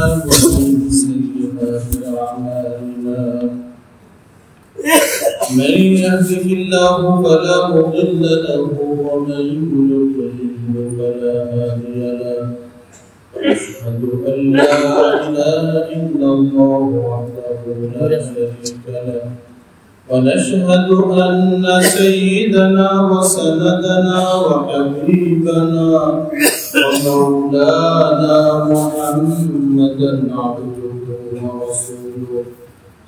ومن سيئات أعمالنا من يهده الله فلا مضل له ومن يضلل فلا هادي له أشهد أن لا إله إلا الله وحده لا شريك له ونشهد أن سيدنا وسندنا وحبيبنا ومولانا محمدا عبده ورسوله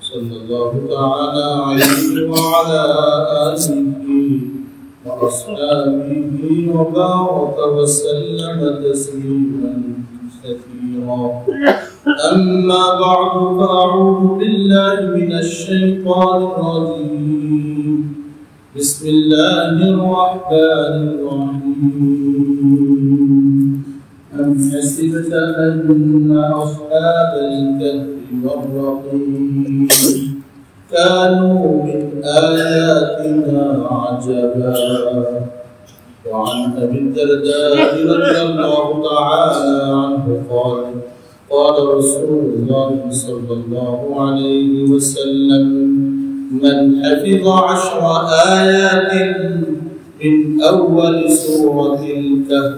صلى الله تعالى عليه وعلى آله وأصحابه وبارك وسلم تسليما كثيرا. أما بعد فأعوذ بالله من الشيطان الرجيم. بسم الله الرحمن الرحيم. أم حسبت أن أصحاب الكهف والرقيم كانوا من آياتنا عجبا. وعن أبي الدرداء رضي الله تعالى عنه قال قال رسول الله صلى الله عليه وسلم من حفظ 10 آيات من أول سورة الكهف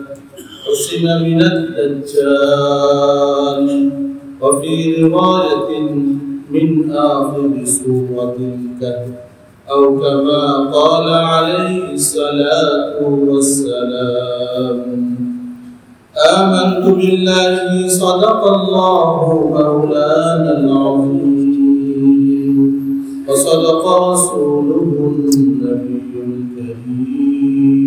حسن من الدجال، وفي رواية من آخر سورة الكهف، أو كما قال عليه الصلاة والسلام. آمنت بالله صدق الله مولانا العظيم وصدق رسوله النبي الكريم،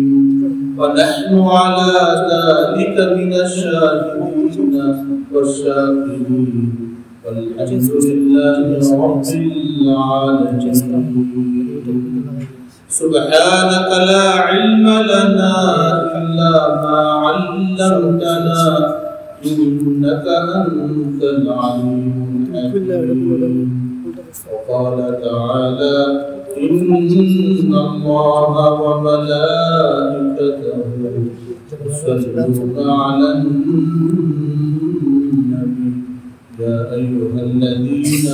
ونحن على ذلك من الشاهدين والشاكرين، والحمد لله رب العالمين. سبحانك لا علم لنا إلا ما علمتنا إنك أنت العليم الحكيم. وقال تعالى إن الله وملائكته يصلون على النبي يا أيها الذين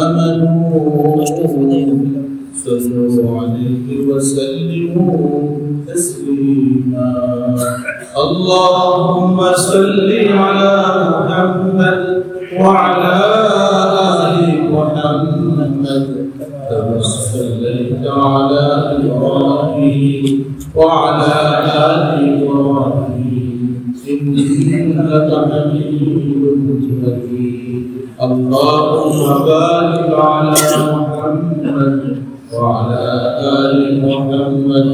آمنوا صلوا عليه وسلموا تسليما. اللهم صل على محمد وعلى آل محمد كما صليت على إبراهيم وعلى آل إبراهيم إنك حميد مجيد. اللهم بارك على محمد وعلى آل محمد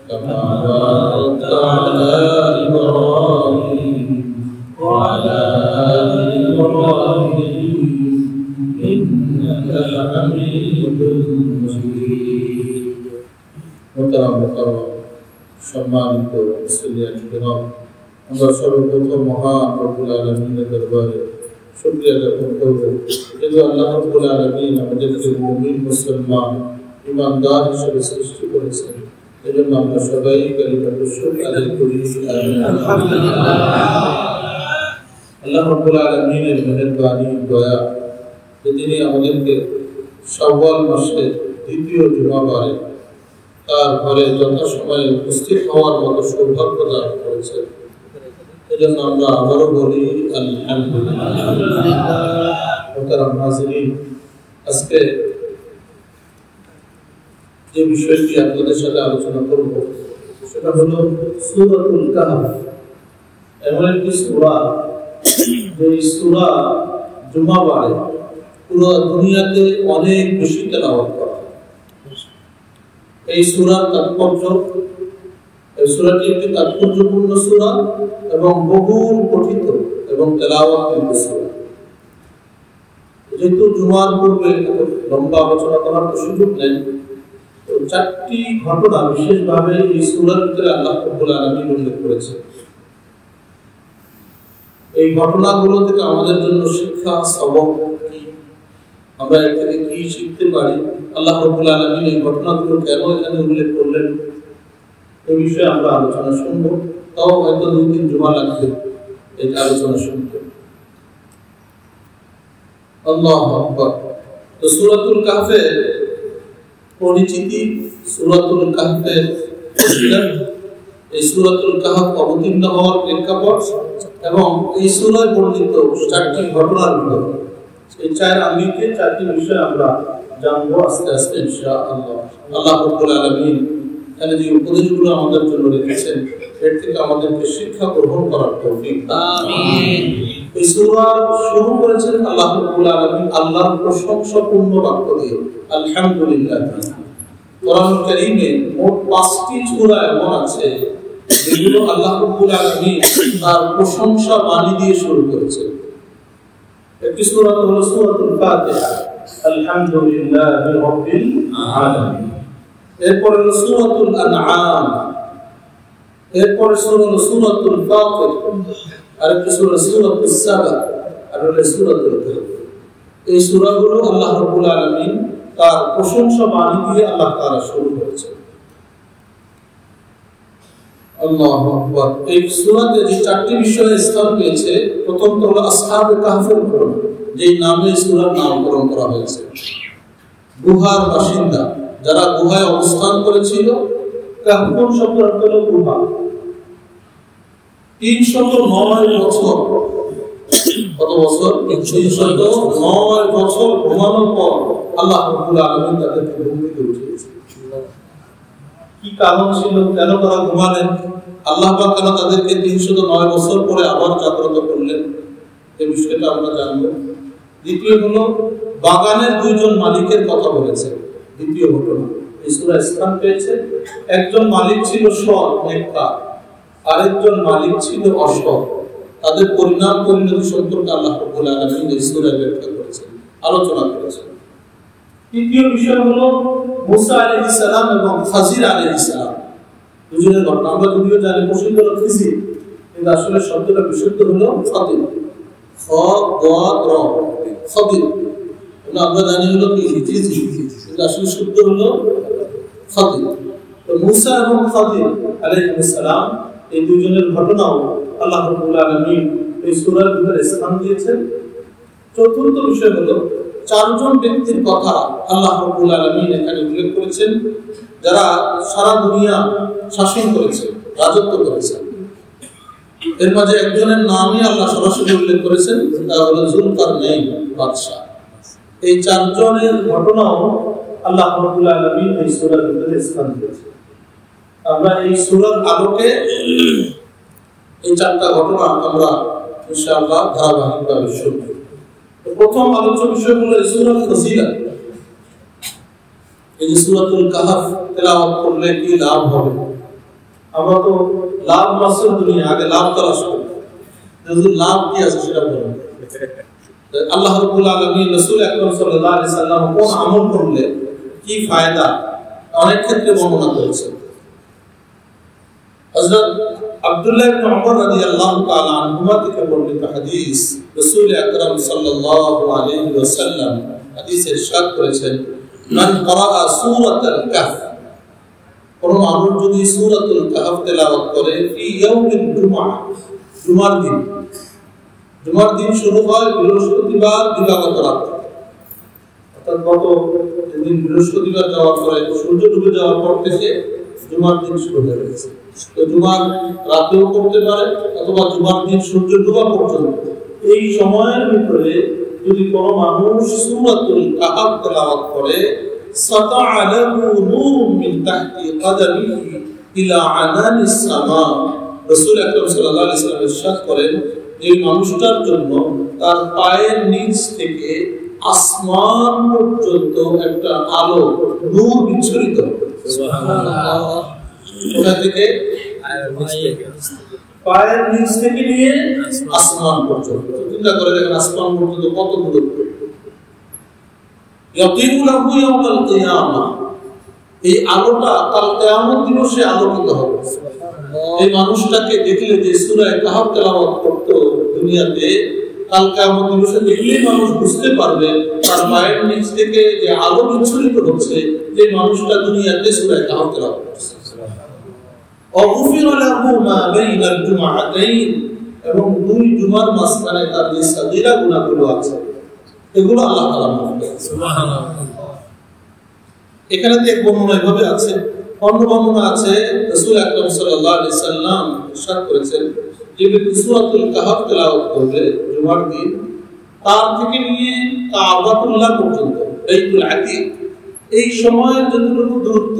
كما باركت على إبراهيم وعلى آل إبراهيم إنك حميد مجيد. محترم সম্মানিত মুসলিম কিরাম, আমরা সর্বপ্রথম মহান রব্বুল আলামিনের দরবারে শুকরিয়া জ্ঞাপন করব যে আল্লাহ রব্বুল আলামিন আমাদেরকে মুমিন মুসলমান ইমানদার হিসেবে সৃষ্টি করেছেন। এজন্য আমরা সবাই কালিমাতুশ শুকর আদায় করি। আলহামদুলিল্লাহ। আল্লাহ রব্বুল আলামিনের মেহেরবানি দয়া যে তিনি আমাদেরকে শাওয়াল মাসের দ্বিতীয় জুমাবারে তার ঘরে যথাসময়ে উপস্থিত হওয়ার মতো সৌভাগ্য দান করেছেন। এজন্য আমরা আবারও বলি আলহামদুলিল্লাহ। আজকে যে বিষয়টি আপনাদের সাথে আলোচনা করব সেটা হলো সূরাতুল কাহফ। এমন একটি সূরা যে সূরা জুমাবারে পুরো দুনিয়াতে অনেক বেশি তেলাওয়াত করা হয়। এই সূরার তাৎপর্য, এই সূরাটি একটি তাৎপর্যপূর্ণ সূরা এবং বহুল পঠিত এবং তেলাওয়াতের সূরা। যেহেতু জুমার পূর্বে লম্বা আলোচনা করার সুযোগ নেই, তো 4টি ঘটনা বিশেষভাবে এই সূরার ভিতরে আল্লাহ রাব্বুল আলামিন উল্লেখ করেছেন। এই ঘটনাগুলো থেকে আমাদের জন্য শিক্ষা সবক কি, আমরা এর থেকে কি শিখতে পারি, আল্লাহ রাব্বুল আলামিন এই ঘটনাগুলো কেন এখানে উল্লেখ করলেন, এই বিষয়ে আমরা আলোচনা শুনবো। তাও হয়তো 2-3 জুমা লাগবে এই আলোচনা শুনতে। আল্লাহু আকবার। তো সূরাতুল কাহফের পরিচিতি, সূরাতুল কাহফের এই সূরাতুল কাহফ অবতীর্ণ হওয়ার প্রেক্ষাপট এবং এই সূরায় বর্ণিত 4টি ঘটনার ভিতর এই 4 আঙ্গিকে 4টি বিষয় আমরা জানবো আস্তে আস্তে ইনশাআল্লাহ। আল্লাহ রাব্বুল আলামিন এখানে যে উপদেশগুলো আমাদের জন্য রেখেছেন এর থেকে আমাদেরকে শিক্ষা গ্রহণ করার তৌফিক দান। আমিন। এই সূরা শুরু করেছেন আল্লাহ রাব্বুল আলামিন আল্লাহর প্রশংসাপূর্ণ বাক্য দিয়ে, আলহামদুলিল্লাহ। কোরআন কারীমে মোট 5টি সূরা এমন আছে যেগুলো আল্লাহ রাব্বুল আলামিন তার প্রশংসা বাণী দিয়ে শুরু করেছেন। একটি সূরা হলো সূরাতুল ফাতিহা, আলহামদুলিল্লাহি রাব্বিল আলামিন। এরপর হলো সূরাতুল আনআম, এরপর হলো সূরাতুল ফাতির, আরেকটি সূরা সূরাতুস সাবা, আর হলো সূরাতুল কাহফ। এই সূরাগুলো আল্লাহ রাব্বুল আলামিন তার প্রশংসা বাণী দিয়ে আল্লাহ তাআলা শুরু করেছেন। আল্লাহু আকবার। এই সূরাতে যে 4টি বিষয় স্থান পেয়েছে, প্রথমত হলো আসহাবে কাহফের ঘটনা, যেই নামে সূরার নামকরণ করা হয়েছে। গুহার বাসিন্দা যারা গুহায় অবস্থান করেছিল, কাহফ শব্দের অর্থ হলো গুহা। 309 বছর, কত বছর? 309 বছর ঘুমানোর পর আল্লাহ রাব্বুল আলামিন তাদেরকে ঘুম থেকে উঠিয়েছেন। কি কারণ ছিল, কেন তারা ঘুমালেন? আল্লাহ পাক কেন তাদেরকে 309 বছর পরে আবার জাগ্রত করলেন, এই বিষয়টা আমরা জানবো। দ্বিতীয় হলো বাগানের 2জন মালিকের কথা বলেছে। দ্বিতীয় ঘটনা এই সূরায় স্থান পেয়েছে। একজন মালিক ছিল সৎ, নেককার, আরেকজন মালিক ছিল অসৎ। তাদের পরিণাম পরিণতি সম্পর্কে আল্লাহ রাব্বুল আলামিন এই সূরায় ব্যাখ্যা করেছেন, আলোচনা করেছেন। তৃতীয় বিষয় হলো মুসা আলাইহিস সালাম এবং খাজির আলাইহিস সালাম, দুজনের ঘটনা। আমরা যদিও জানি প্রসিদ্ধ হলো খিজির, কিন্তু আসলে শব্দটা বিশুদ্ধ হলো খাদির, খ গ র, খাদির। আমরা জানি হলো কি খিজির, কিন্তু আসলে শুদ্ধ হলো খাদির। তো মুসা এবং খাদির আলাইহিস সালাম এই দুজনের ঘটনাও আল্লাহ রাব্বুল আলামিন এই সূরার ভিতরে স্থান দিয়েছেন। চতুর্থ বিষয় হলো 4জন ব্যক্তির কথা আল্লাহ রাব্বুল আলামিন এখানে উল্লেখ করেছেন, যারা সারা দুনিয়া শাসন করেছে, রাজত্ব করেছে। এর মাঝে একজনের নামই আল্লাহ সরাসরি উল্লেখ করেছেন, তা হলো যুলকারনাইন বাদশা। এই 4জনের ঘটনাও আল্লাহ রাব্বুল আলামিন এই সূরার ভিতরে স্থান দিয়েছেন। আমরা এই সূরার আলোকে এই 4টা ঘটনা আমরা ইনশাআল্লাহ ধারাবাহিকভাবে শুনব। প্রথম আলোচ্য বিষয় হলো সূরার ফজিলত। এই যে সূরাতুল কাহফ তেলাওয়াত করলে কি লাভ হবে? আমরা তো লাভ মাসুল দুনিয়া, আগে লাভ তালাশ করি, যদি লাভ কি আছে সেটা বলুন। আল্লাহ রাব্বুল আলামিন রাসূল আকরাম সাল্লাল্লাহু আলাইহি সাল্লাম কোন আমল করলে কি ফায়দা অনেক ক্ষেত্রে বর্ণনা করেছেন। হযরত আব্দুল্লাহ ইবনে উমর রাদিয়াল্লাহু তাআলা আনহুমা থেকে বর্ণিত হাদিস, রাসূল আকরাম সাল্লাল্লাহু আলাইহি ওয়াসাল্লাম হাদিসে ইরশাদ করেছেন, মান ক্বারা সূরাতুল কাহফ, কোন মানুষ যদি সূরাতুল কাহফ তেলাওয়াত করে ফি ইয়াউমিল জুমআহ, জুমার দিন, জুমার দিন শুরু হয় বৃহস্পতিবার দিবাগত রাত, অর্থাৎ গত দিন বৃহস্পতিবার যাওয়ার পরে সূর্য ডুবে যাওয়ার পর থেকে জুমার দিন শুরু হয়ে গেছে। তো জুমার রাতেও করতে পারে অথবা জুমার দিন সূর্য ডোবা পর্যন্ত, এই সময়ের ভিতরে যদি কোনো মানুষ সূরাতুল কাহফ তেলাওয়াত করে, সাতা'a লাহু নূরুম মিন তাহতি কদামিহি ইলা আনানিস সামা। রাসূল আকরাম সাল্লাল্লাহু আলাইহি ওয়াসাল্লাম ইরশাদ করেন, এই মানুষটার জন্য তার পায়ের নিচ থেকে আসমান পর্যন্ত একটা আলো, নূর বিচ্ছুরিত হবে। সুবহানাল্লাহ। কোথা থেকে? পায়ের নিচ থেকে নিয়ে আসমান পর্যন্ত। চিন্তা করে দেখেন আসমান পর্যন্ত কত দূরত্ব। ইয়াকিনু লাহু ইয়াউমাল কিয়ামা, এই আলোটা কাল কিয়ামত দিবসে আলোকিত হবে। এই মানুষটাকে দেখলে যে সূরা কাহফ তেলাওয়াত করত দুনিয়াতে, কাল কিয়ামত দিবসে দেখলেই মানুষ বুঝতে পারবে তার পায়ের নিচ থেকে যে আলো বিচ্ছুরিত হচ্ছে, যে মানুষটা দুনিয়াতে সূরা কাহফ তেলাওয়াত করছে। অগফির লাহু মা বাইনাল জুমআতাইন, এবং দুই জুমার মাঝখানে তার যে সাগীরা গুনাহগুলো আছে এগুলো আল্লাহ তাআলা মাফ করেন। সুবহানাল্লাহ। এখানে এক বর্ণনা এভাবে আছে, অন্য বর্ণনা আছে রাসূল আকরাম সাল্লাল্লাহু আলাইহি সাল্লাম ইরশাদ করেছেন যে ব্যক্তি সূরাতুল কাহফ তেলাওয়াত করবে জুমার দিন, তার থেকে নিয়ে কাবাতুল্লাহ পর্যন্ত বাইতুল আতীক এই সময়ের যতটুকু দূরত্ব,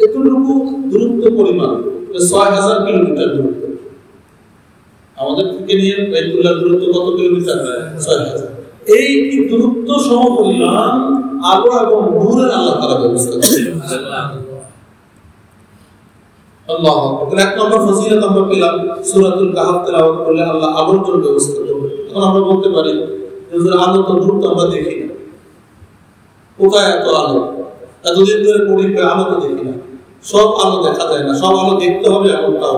এতটুকু দূরত্ব পরিমাণ ৬০০০ কিলোমিটার দূরত্ব। আমাদের থেকে নিয়ে বাইতুল্লাহ দূরত্ব কত কিলোমিটার? ৬০০০। এই দূরত্ব সমপরিমাণ আলো এবং নূরের আল্লাহ তাআলা ব্যবস্থা করেছেন। আল্লাহু আকবার। এক নম্বর ফজিলত আমরা পেলাম, সূরাতুল কাহফ তেলাওয়াত করলে আল্লাহ আলোর জন্য ব্যবস্থা করবেন। এখন আমরা বলতে পারি যে আলো তো দূর, তো আমরা দেখি না, কোথায় এত আলো? এতদিন ধরে পড়ি, আলো তো দেখি না। সব আলো দেখা যায় না, সব আলো দেখতে হবে এমনটাও।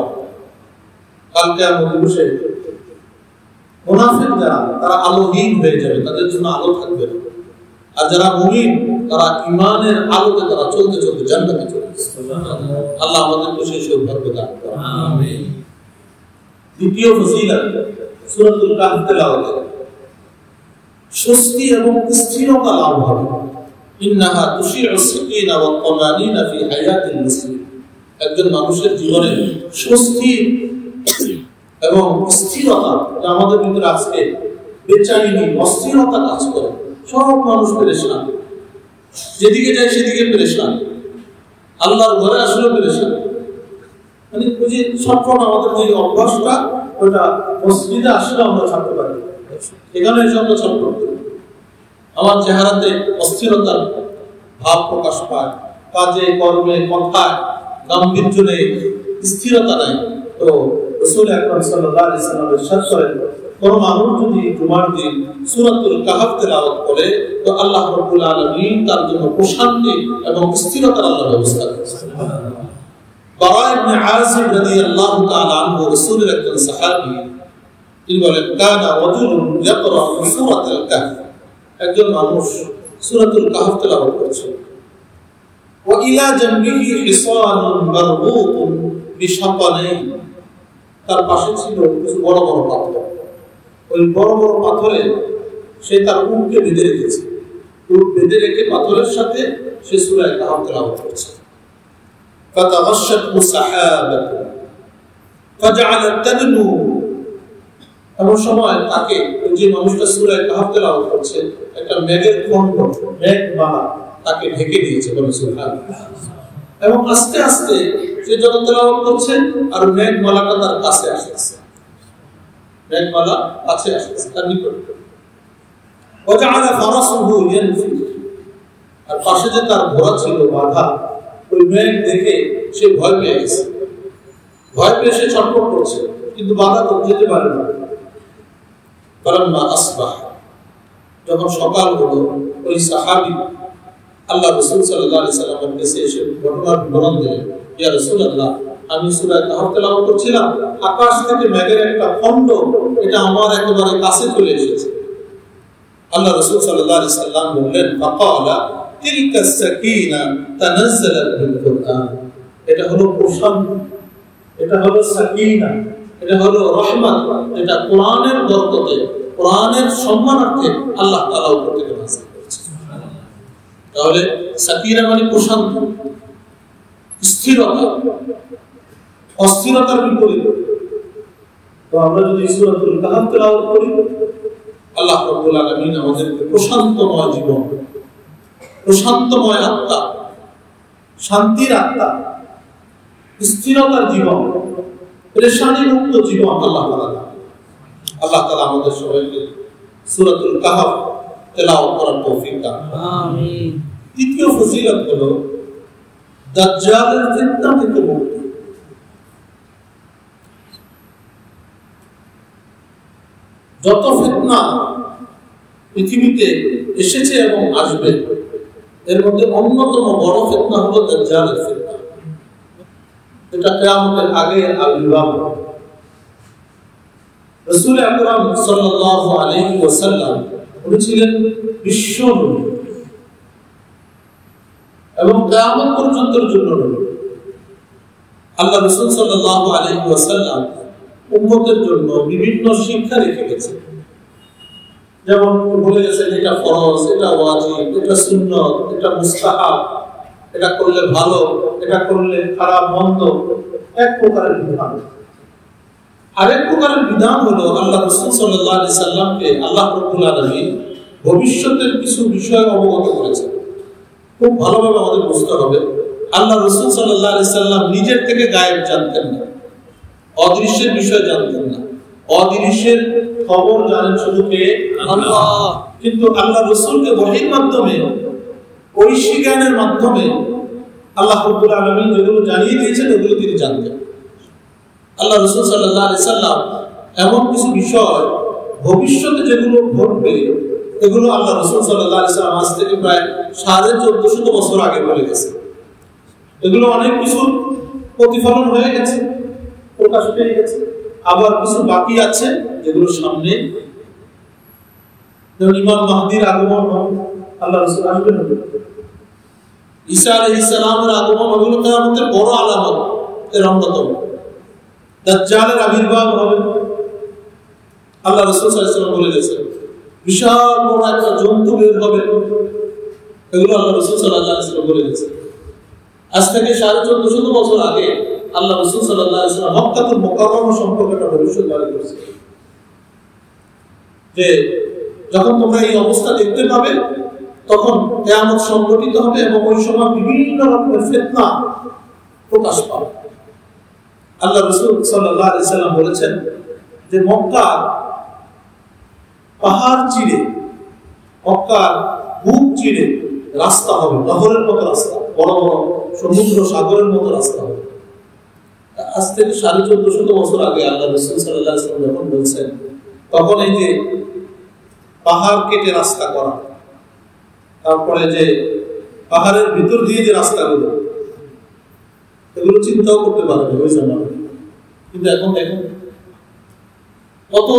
কালকে আমি বসে মুনাফিক যারা, তারা আলোহীন হয়ে যাবে, তাদের জন্য আলো থাকবে না। আর যারা মুমিন, তারা ঈমানের আলোতে তারা চলতে চলতে জান্নাতে চলে যাবে। আল্লাহ আমাদেরকে সেই সৌভাগ্য দান করুন। আমিন। দ্বিতীয় ফজিলত সূরাতুল কাহফ তেলাওয়াত, স্বস্তি এবং স্থিরতা লাভ হবে। ইন্নাহা তুশিউস সাকিনা ওয়া তামানিনা ফি হায়াতিল মুসলিম। একজন মানুষের জীবনে স্বস্তি এবং স্থিরতা, আমাদের ভিতরে আজকে বেচাইনি অস্থিরতা কাজ করে। সব মানুষ পেরেশান, যেদিকে যায় সেদিকে পেরেশান, আল্লাহর ঘরে আসলে পেরেশান। মানে ওই যে ছটফট, আমাদের যে অভ্যাসটা, ওটা মসজিদে আসলে আমরা ছাড়তে পারি, এখানে এসে আমরা ছটফট করি। আমার চেহারাতে অস্থিরতার ভাব প্রকাশ পায়, কাজে কর্মে কথায় গাম্ভীর্য নেই, স্থিরতা নাই। তো রাসূল আকরাম সাল্লাল্লাহু আলাইহি ওয়াসাল্লাম ইরশাদ করেন, কোন মানুষ যদি জুমার দিন সূরাতুল কাহফ তেলাওয়াত করে, তো আল্লাহ রাব্বুল আলামিন তার জন্য প্রশান্তি এবং স্থিরতার আল্লাহ ব্যবস্থা করেছেন। বারা ইবনে আযিব রাদিয়াল্লাহু তাআলা আনহু, রাসূলের একজন সাহাবী, তিনি বলেন, কানা রাজুলুন ইয়াকরা সূরাতুল কাহফ, একজন মানুষ সূরাতুল কাহফ তেলাওয়াত করছে। ওয়া ইলা জানবিহি হিসানুন মারবুতুন বিশাতানাইন, তার পাশে ছিল কিছু বড় বড় পাথর। ওই বড় বড় পাথরে সে তার উটকে বেঁধে রেখেছে। উট বেঁধে রেখে পাথরের সাথে সে সূরা কাহফ তেলাওয়াত করছে। ফাতাগাশশাতহু সাহাবাতুন ফাজআলাত তাদনু, এমন সময় তাকে, যে মানুষটা সূরা কাহফ তেলাওয়াত করছে, একটা মেঘের খণ্ড, মেঘমালা তাকে ঢেকে দিয়েছে। বলে সুবহানাল্লাহ। এবং আস্তে আস্তে সে যত তেলাওয়াত করছে, আর মেঘমালাটা তার কাছে আসছে, মেঘমালা কাছে আসছে তার নিকট। ওয়াজআলা ফারাসুহু ইয়ানফি, আর পাশে যে তার ঘোড়া ছিল বাঁধা, ওই মেঘ দেখে সে ভয় পেয়ে গেছে। ভয় পেয়ে সে ছটফট করছে, কিন্তু বাধা তো যেতে পারে না। ফালাম্মা আসবাহ, যখন সকাল হলো, ওই সাহাবী আল্লাহ রাসূল সাল্লাল্লাহু আলাইহি সাল্লামের কাছে এসে ঘটনার বিবরণ দিলেন, ইয়া রাসূলুল্লাহ, আমি সূরা কাহফ তেলাওয়াত করছিলাম, আকাশ থেকে মেঘের একটা খণ্ড, এটা আমার একেবারে কাছে চলে এসেছে। আল্লাহ রাসূল সাল্লাল্লাহু আলাইহি সাল্লাম বললেন, ফাকালা তিলকা সাকিনা তানাজ্জালাত বিল কুরআন, এটা হলো প্রশান্তি, এটা হলো সাকিনা, এটা হলো রহমত, এটা কোরআনের বরকতে, কোরআনের সম্মানার্থে আল্লাহ তাআলা উপর থেকে নাযিল করেছেন। তাহলে সাকিনা মানে প্রশান্তি, স্থিরতা, অস্থিরতার বিপরীত। তো আমরা যদি সূরাতুল কাহফ তেলাওয়াত করি, আল্লাহ রাব্বুল আলামিন আমাদেরকে প্রশান্তময় জীবন, প্রশান্তময় আত্মা, শান্তির আত্মা, স্থিরতার জীবন, পেরেশানি মুক্ত জীবন আল্লাহ তাআলা আমাদের সবাইকে সূরাতুল কাহফ তেলাওয়াত করার তৌফিক দান করুন। আমিন। তৃতীয় ফজিলত হলো দাজ্জালের ফিতনা থেকে মুক্তি। যত ফিতনা পৃথিবীতে এসেছে এবং আসবে, এর মধ্যে অন্যতম বড় ফিতনা হলো দাজ্জালের ফিতনা। এটা কিয়ামতের আগে আবির্ভাব হবে। রাসূল আকরাম সাল্লাল্লাহু আলাইহি ওয়াসাল্লাম উনি ছিলেন বিশ্ব নবী এবং কিয়ামত পর্যন্তের জন্য নবী। আল্লাহ রাসূল সাল্লাল্লাহু আলাইহি ওয়াসাল্লাম উম্মতের জন্য বিভিন্ন শিক্ষা রেখে গেছেন। যেমন বলে গেছে এটা ফরজ, এটা ওয়াজিব, এটা সুন্নাত, এটা মুস্তাহাব, এটা করলে ভালো, এটা করলে খারাপ মন্দ, এক প্রকারের বিধান। আরেক প্রকারের বিধান হলো আল্লাহ রাসূল সাল্লাল্লাহু আলাইহি সাল্লামকে আল্লাহ রাব্বুল আলামিন ভবিষ্যতের কিছু বিষয় অবগত করেছেন। খুব ভালোভাবে আমাদের বুঝতে হবে, আল্লাহ রাসূল সাল্লাল্লাহু আলাইহি সাল্লাম নিজের থেকে গায়েব জানতেন না, অদৃশ্যের বিষয় জানতেন না। অদৃশ্যের খবর জানেন শুধু কে? আল্লাহ। কিন্তু আল্লাহ রাসূলকে ওহীর মাধ্যমে, ঐশী জ্ঞানের মাধ্যমে আল্লাহ রাব্বুল আলামিন যেগুলো জানিয়ে দিয়েছেন ওগুলো তিনি জানতেন। আল্লাহ রাসূল সাল্লাল্লাহু আলাইহি সাল্লাম এমন কিছু বিষয় ভবিষ্যতে যেগুলো ঘটবে এগুলো আল্লাহ রাসূল সাল্লাল্লাহু আলাইহি সাল্লাম আজ থেকে প্রায় 1450 বছর আগে বলে গেছেন। এগুলো অনেক কিছু প্রতিফলন হয়ে গেছে, প্রকাশ পেয়ে গেছে, আবার কিছু বাকি আছে যেগুলো সামনে। যেমন ইমাম মাহদির আগমন, আল্লাহ রাসূল আসবেন, ঈসা আলাইহিস সালামের আগমন, ওগুলো কিয়ামতের বড় আলামত এর অন্যতম। দাজ্জালের আবির্ভাব হবে, আল্লাহ রাসূল সাল্লাল্লাহু আলাইহি ওয়াসাল্লাম বলে গেছেন। বিশাল বড় একটা জন্তু বের হবে, এগুলো আল্লাহ রাসূল সাল্লাল্লাহু আলাইহি ওয়াসাল্লাম বলে গেছেন। আজ থেকে 1450 বছর আগে আল্লাহ রাসূল সাল্লাল্লাহু আলাইহি ওয়াসাল্লাম মক্কাতুল মুকাররমা সম্পর্কে একটা ভবিষ্যৎবাণী করেছেন যে যখন তোমরা এই অবস্থা দেখতে পাবে তখন কিয়ামত সংঘটিত হবে এবং ওই সময় বিভিন্ন রকমের ফিতনা প্রকাশ পাবে। আল্লাহ রাসূল সাল্লাল্লাহু আলাইহি ওয়াসাল্লাম বলেছেন যে মক্কার পাহাড় চিরে, মক্কার বুক চিরে রাস্তা হবে, নহরের মতো রাস্তা, বড় বড় সমুদ্র সাগরের মতো রাস্তা হবে। আজ থেকে 1450 বছর আগে আল্লাহ রাসূল সাল্লাল্লাহু আলাইহি ওয়াসাল্লাম যখন বলছেন, তখন এই যে পাহাড় কেটে রাস্তা করা, তারপরে যে পাহাড়ের ভিতর দিয়ে যে রাস্তাগুলো, এগুলো চিন্তাও করতে পারেনি ওই জামানায়। কিন্তু এখন দেখুন কত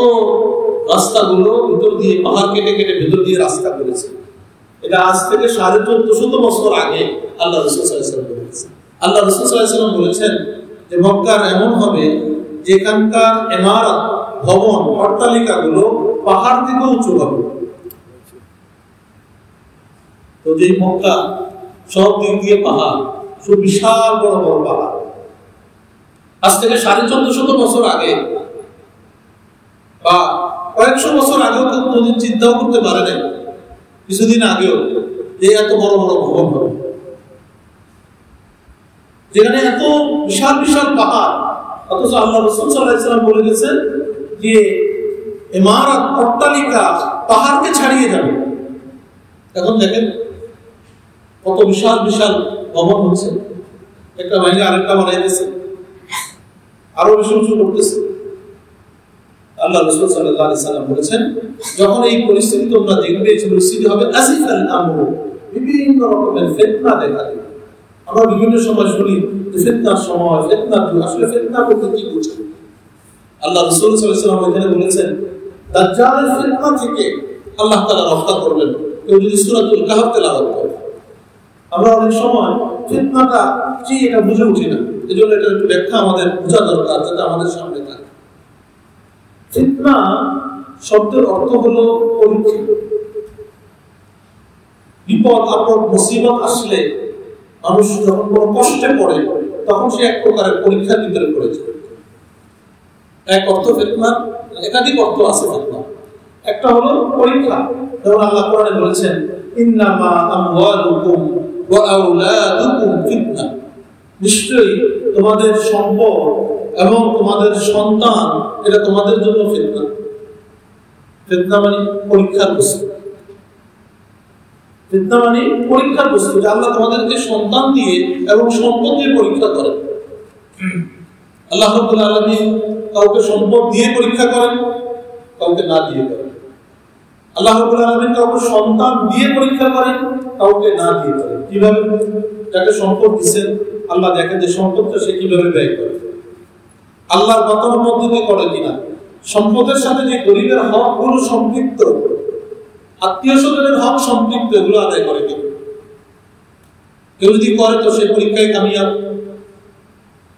রাস্তাগুলো ভিতর দিয়ে, পাহাড় কেটে কেটে ভিতর দিয়ে রাস্তা করেছে। এটা আজ থেকে 1450 বছর আগে আল্লাহ রাসূল সাল্লাল্লাহু আলাইহি ওয়াসাল্লাম বলেছেন। আল্লাহ রাসূল সাল্লাল্লাহু আলাইহি ওয়াসাল্লাম বলেছেন যে মক্কার এমন হবে যেখানকার ইমারত, ভবন, অট্টালিকাগুলো পাহাড় থেকে উঁচু হবে। তো যে মক্কা সব দিক দিয়ে পাহাড়, সব বিশাল বড় বড় পাহাড়। আজ থেকে 1450 বছর আগে বা কয়েকশো বছর আগেও তো কোনদিন চিন্তাও করতে পারে নাই, কিছুদিন আগেও, যে এত বড় বড় ভবন হবে, যেখানে এত বিশাল বিশাল পাহাড়। অথচ আল্লাহ রাসূল সাল্লাল্লাহু আলাইহি ওয়াসাল্লাম বলে গেছেন যে ইমারত, অট্টালিকা পাহাড়কে ছাড়িয়ে যাবে। এখন দেখেন কত বিশাল বিশাল ভবন হচ্ছে, একটা ভাঙে আরেকটা বানাইতেছে, আরো বেশি উঁচু করতেছে। আল্লাহ রাসূল সাল্লাল্লাহু আলাইহি ওয়াসাল্লাম বলেছেন যখন এই পরিস্থিতি তোমরা দেখবে, এই পরিস্থিতি হবে আসিফাল আমরু, বিভিন্ন রকমের ফিতনা দেখা দেবে। আমরা বিভিন্ন সময় শুনি ফিতনার সময়, ফিতনার যুগ। আসলে ফিতনা বলতে কি বোঝায়? আল্লাহ রাসূল সাল্লাল্লাহু আলাইহি ওয়াসাল্লাম এখানে বলেছেন দাজ্জালের ফিতনা থেকে আল্লাহ তাআলা রক্ষা করবেন কেউ যদি সূরাতুল কাহফ তেলাওয়াত করে। আমরা অনেক সময় ফিতনাটা কি এটা বুঝে উঠি না, এজন্য এটা একটু ব্যাখ্যা আমাদের বোঝা দরকার যাতে আমাদের সামনে থাকে। ফিতনা শব্দের অর্থ হলো পরীক্ষা। বিপদ আপদ মুসিবত আসলে মানুষ যখন কোনো কষ্টে পড়ে তখন সে এক প্রকারের পরীক্ষার ভিতরে পড়েছে। এক অর্থ ফিতনা, একাধিক অর্থ আছে ফিতনা। একটা হলো পরীক্ষা, যেমন আল্লাহ কোরআনে বলেছেন ইন্নামা আমওয়ালুকুম ওয়া আওলাদুকুম ফিতনা, নিশ্চয়ই তোমাদের সম্পদ এবং তোমাদের সন্তান এটা তোমাদের জন্য ফিতনা। ফিতনা মানে পরীক্ষার বস্তু। ফিতনা মানে পরীক্ষার বস্তু, যে আল্লাহ তোমাদেরকে সন্তান দিয়ে এবং সম্পদ দিয়ে পরীক্ষা করেন। আল্লাহ রাব্বুল আলামিন কাউকে সম্পদ দিয়ে পরীক্ষা করেন, কাউকে না দিয়ে করেন। আল্লাহ রাব্বুল আলামিন কাউকে সন্তান দিয়ে পরীক্ষা করেন, কাউকে না দিয়ে করেন। কিভাবে? যাকে সম্পদ দিচ্ছেন আল্লাহ দেখেন যে সম্পদটা সে কিভাবে ব্যয় করে, আল্লাহর বাতানো পদ্ধতি করে কিনা, সম্পদের সাথে যে গরিবের হক গুলো সম্পৃক্ত, আত্মীয় স্বজনের হক সম্পৃক্ত, এগুলো আদায় করে কিনা। কেউ যদি করে তো সে পরীক্ষায় কামিয়াব।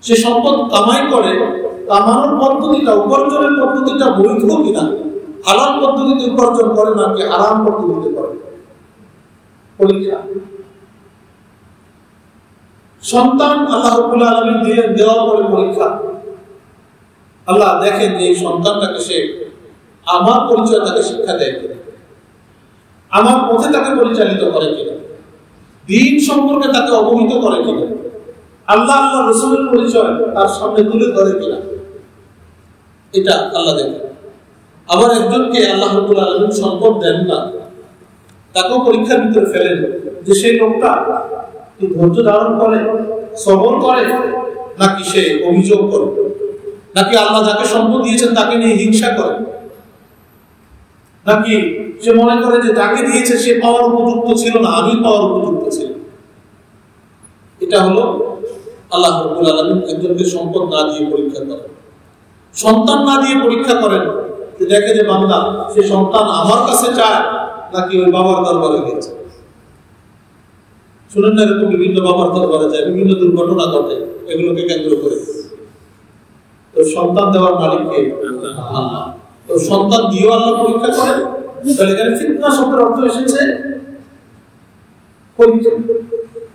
সে সম্পদ কামাই করে, কামানোর পদ্ধতিটা, উপার্জনের পদ্ধতিটা বৈধ কিনা, হালাল পদ্ধতিতে উপার্জন করে নাকি হারাম পদ্ধতিতে করে, পরীক্ষা। সন্তান আল্লাহ রাব্বুল আলামিন দেওয়ার পরে পরীক্ষা। আল্লাহ দেখেন যে এই সন্তানটাকে সে আমার পরিচয় তাকে শিক্ষা দেয় কিনা, আমার পথে তাকে পরিচালিত করে কিনা, দ্বীন সম্পর্কে তাকে অবহিত করে কিনা, আল্লাহ আল্লাহ রাসূলের পরিচয় তার সামনে তুলে ধরে কিনা, এটা আল্লাহ দেখেন। আবার একজনকে আল্লাহ রাব্বুল আলামিন সম্পদ দেন না, তাকেও পরীক্ষার ভিতরে ফেলেন যে সেই লোকটা কি ধৈর্য ধারণ করে, সবর করে, নাকি সে অভিযোগ করে, নাকি আল্লাহ যাকে সম্পদ দিয়েছেন তাকে নিয়ে হিংসা করে, নাকি সে মনে করে যে যাকে দিয়েছে সে পাওয়ার উপযুক্ত ছিল না, আমি পাওয়ার উপযুক্ত ছিল। এটা হলো আল্লাহ রাব্বুল আলামিন একজনকে সম্পদ না দিয়ে পরীক্ষা করেন, সন্তান না দিয়ে পরীক্ষা করেন। দেখে যে বান্দা সে সন্তান আমার কাছে চায় নাকি ওই বাবার দরবারে গেছে। শুনেন না, এরকম বিভিন্ন বাবার দরবারে যায়, বিভিন্ন দুর্ঘটনা ঘটে এগুলোকে কেন্দ্র করে। তো সন্তান দেওয়ার মালিককে আল্লাহ, তো সন্তান দিয়েও আল্লাহ পরীক্ষা করেন। তাহলে এখানে ফিতনা শব্দের অর্থ এসেছে পরীক্ষা।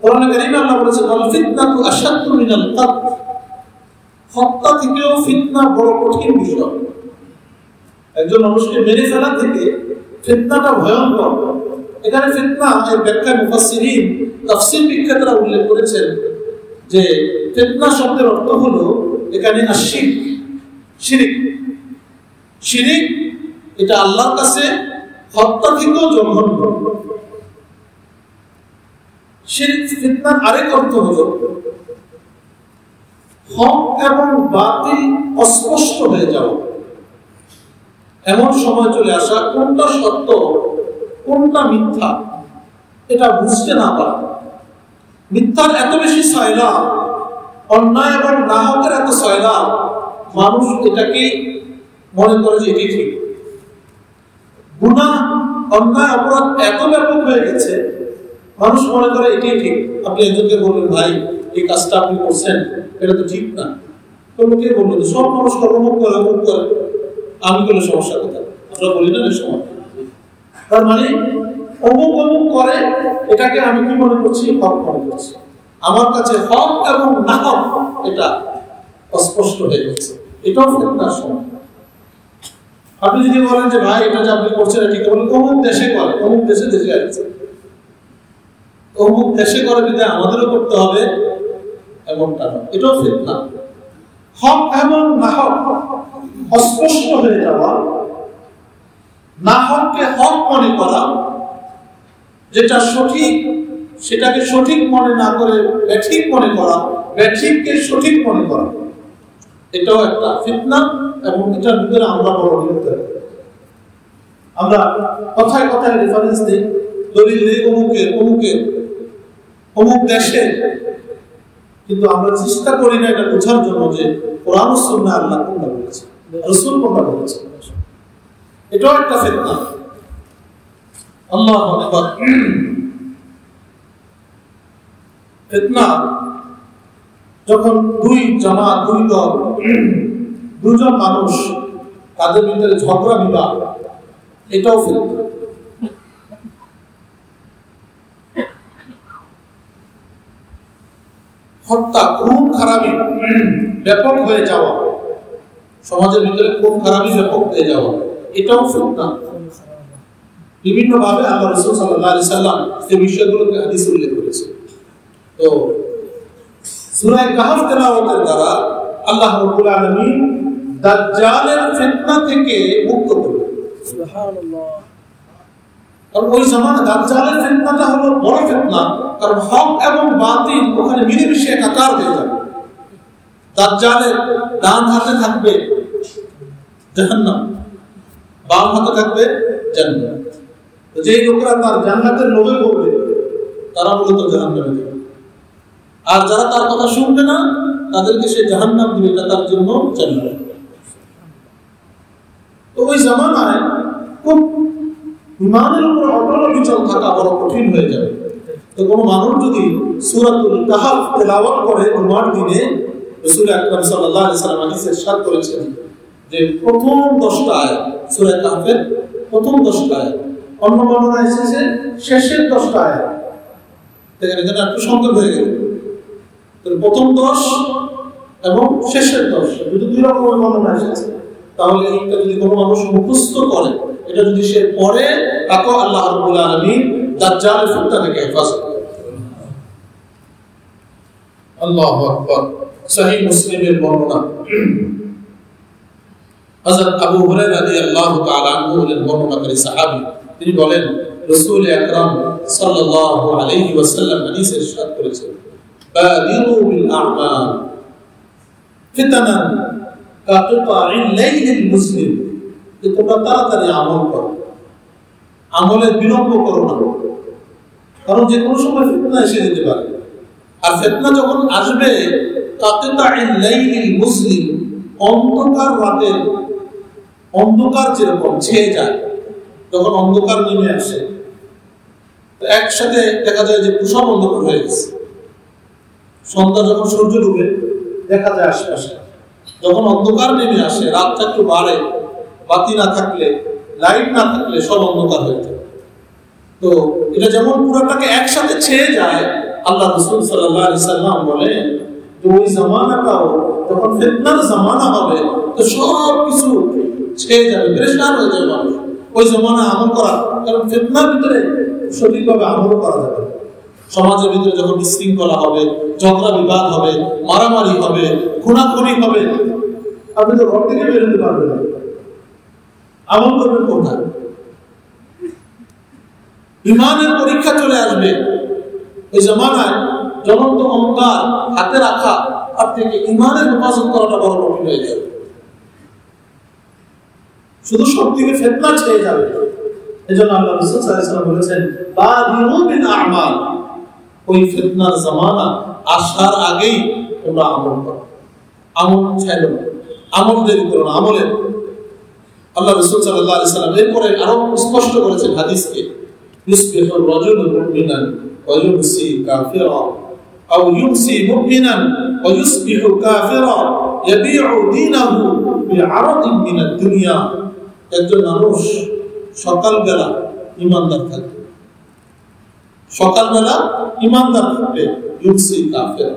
কোরআনে কারীমে আল্লাহ বলেছেন ওয়াল ফিতনাতু আশাদ্দু মিনাল কতল, হত্যা থেকেও ফিতনা বড় কঠিন বিষয়। একজন মানুষকে মেরে ফেলা থেকে ফিতনাটা ভয়ঙ্কর। এখানে ফিতনা এর ব্যাখ্যা মুফাসসিরিন তাফসীর বিখ্যাতরা উল্লেখ করেছেন যে ফিতনা শব্দের অর্থ হলো এখানে আশিক, শিরিক। শিরিক এটা আল্লাহর কাছে হত্যা থেকেও জঘন্য। শিরিক ফিতনার আরেক অর্থ হলো হক এবং বাতিল অস্পষ্ট হয়ে যাওয়া, এমন সময় চলে আসা কোনটা সত্য কোনটা মিথ্যা এটা বুঝতে না পারা। মিথ্যার এত বেশি সয়লা, অন্যায় এবং নাহকের এত সয়লা, মানুষ এটাকে মনে করে যে এটি ঠিক। গুনাহ, অন্যায়, অপরাধ এত ব্যাপক হয়ে গেছে, মানুষ মনে করে এটাই ঠিক। আপনি একজনকে বললেন ভাই এই কাজটা আপনি করছেন এটা তো ঠিক না, তো কে বললেন সব মানুষ কর্মমুখ করে, অমুক করে, আমি করলে সমস্যা কোথায়? আমরা বলি না সময়। তার মানে অমুক অমুক করে এটাকে আমি কি মনে করছি? হক মনে করছি। আমার কাছে হক এবং না হক এটা অস্পষ্ট হয়ে গেছে। এটাও ফিতনার সময়। আপনি যদি বলেন যে ভাই এটা যে আপনি করছেন ঠিক, বলেন অমুক দেশে করে, অমুক দেশে দেশে আছে, অমুক দেশে করে বিধায় আমাদেরও করতে হবে এমনটা না, এটাও ফিতনা। হক এবং না হক অস্পষ্ট হয়ে যাওয়া, না হককে হক মনে করা, যেটা সঠিক সেটাকে সঠিক মনে না করে ব্যাঠিক মনে করা, ব্যাঠিককে সঠিক মনে করা, এটাও একটা ফিতনা। এবং এটার ভিতরে আমরা বড় বিরক্ত। আমরা কথায় কথায় রেফারেন্স দিই, দলিল দিই অমুকের অমুকের অমুক দেশে, কিন্তু আমরা চেষ্টা করি না এটা বোঝার জন্য যে কোরআন ও সুন্নাহ আল্লাহ কোনটা বলেছে, রাসূল কোনটা বলেছে। এটাও একটা ফিতনা। আল্লাহু আকবার। ফিতনা যখন দুই জামাত, দুই দল, দুজন মানুষ তাদের ভিতরে ঝগড়া বিবাদ, এটাও ফিতনা। হত্যা, খুন খারাপি ব্যাপক হয়ে যাওয়া, সমাজের ভিতরে খুন খারাপি ব্যাপক হয়ে যাওয়া, এটাও ফিতনা। বিভিন্ন ভাবে আল্লাহ রাসূল সাল্লাল্লাহু আলাইহি সাল্লাম এই বিষয়গুলোকে হাদিসে উল্লেখ করেছেন। তো সূরা কাহফ তেলাওয়াতের দ্বারা আল্লাহ রাব্বুল আলামিন দাজ্জালের ফিতনা থেকে মুক্ত করবেন। সুবহানাল্লাহ। আর ওই জামানে দাজ্জালের ফিতনাটা হলো বড় ফিতনা, কারণ হক এবং বাতিল ওখানে মিলেমিশে একাকার হয়ে যাবে। দাজ্জালের ডান হাতে থাকবে জাহান্নাম, বাম হাতে থাকবে জান্নাত। যে লোকেরা তার জান্নাতের লোভে পড়বে তারা মূলত জাহান্নামে যাবে, আর যারা তার কথা শুনবে না তাদেরকে সে জাহান্নাম দিবে, এটা তার জন্য জান্নাত। তো ওই জামানায় খুব ইমানের উপর অটল অবিচল থাকা বড় কঠিন হয়ে যাবে। তো কোনো মানুষ যদি সূরাতুল কাহফ তেলাওয়াত করে জুমার দিনে, রাসূল আকরাম সাল্লাল্লাহু আলাইহি ওয়াসাল্লাম হাদিসে ইরশাদ করেছেন যে প্রথম 10টা আয়াত সূরা কাহফের প্রথম 10টা আয়াত, অন্য বর্ণনা এসেছে শেষের 10টা আয়াত। দেখেন এখানে একটু সংকট হয়ে গেল। প্রথম 10 এবং শেষের 10 যদি দুই রকমের বর্ণনা এসেছে, তাহলে এইটা যদি কোনো মানুষ মুখস্থ করে, এটা যদি সে পড়ে, তাকে আল্লাহ রাব্বুল আলামিন দাজ্জালের ফিতনা থেকে হেফাজত করবেন। আল্লাহু আকবার। সহিহ মুসলিমের বর্ণনা, হযরত আবু হুরায়রা রাদিয়াল্লাহু তাআলা আনহু এর বর্ণনাকারী সাহাবী, তিনি বলেন রাসূল আকরাম সাল্লাল্লাহু আলাইহি ওয়াসাল্লাম হাদিসে ইরশাদ করেছেন, বাদিরু বিল আ'মাল ফিতানান কাকিতা'ইল লাইলিল মুসলিম, যে তোমরা তাড়াতাড়ি আমল করো, আমলে বিলম্ব করো না, কারণ যে কোনো সময় ফিতনা এসে যেতে পারে। আর ফিতনা যখন আসবে, কাকিতা'ইল লাইলিল মুসলিম, অন্ধকার রাতের অন্ধকার যেরকম ছেয়ে যায়, যখন অন্ধকার নেমে আসে, একসাথে দেখা যায় যে সব অন্ধকার হয়ে গেছে। সন্ধ্যা যখন সূর্য ডুবে দেখা যায় আশেপাশে, যখন অন্ধকার নেমে আসে, রাতটা একটু বাড়ে, বাতি না থাকলে, লাইট না থাকলে সব অন্ধকার হয়ে যায়। তো এটা যেমন পুরোটাকে একসাথে ছেয়ে যায়, আল্লাহ রাসূল সাল্লাল্লাহু আলাইহি সাল্লাম বলেন যে ওই জামানাটাও যখন ফিতনার জামানা হবে, তো সব কিছু ছেয়ে যাবে, পেরেশান হয়ে যাবে মানুষ ওই জামানায় আমল করা। কারণ ফিতনার ভিতরে সঠিকভাবে আমল করা যাবে। সমাজের ভিতরে যখন বিশৃঙ্খলা হবে, ঝগড়া বিবাদ হবে, মারামারি হবে, খুনাখুনি হবে, আপনি তো ঘর থেকে বের হতে পারবেন না, আমল করবেন কোথায়? ইমানের পরীক্ষা চলে আসবে। ওই জামানায় জ্বলন্ত অন্ধকার হাতে রাখা আর থেকে ইমানের হেফাজত করাটা বড় কঠিন হয়ে যাবে। শুধু সব থেকে ফিতনা ছেয়ে যাবে। এজন্য আল্লাহ রাসূল সাল্লাল্লাহু আলাইহি ওয়াসাল্লাম বলেছেন, বাদিরু বিল আ'মাল, ওই ফিতনার জামানা আসার আগেই তোমরা আমল করো, আমল ছাড়ো না, আমল দেরি করো না, আমলে। আল্লাহ রাসূল সাল্লাল্লাহু আলাইহি ওয়াসাল্লাম এরপরে আরো স্পষ্ট করেছেন হাদিসকে, ইসবিহু রাজুলু মুমিনান ওয়া ইউমসি কাফিরা আও ইউমসি মুমিনান ওয়া ইসবিহু কাফিরা ইয়াবিউ দীনাহু বিআরাদিন মিনাদ দুনিয়া। একজন মানুষ সকালবেলা ইমানদার থাকবে, সকালবেলা ইমানদার থাকবে, ইউমসি কাফিরা,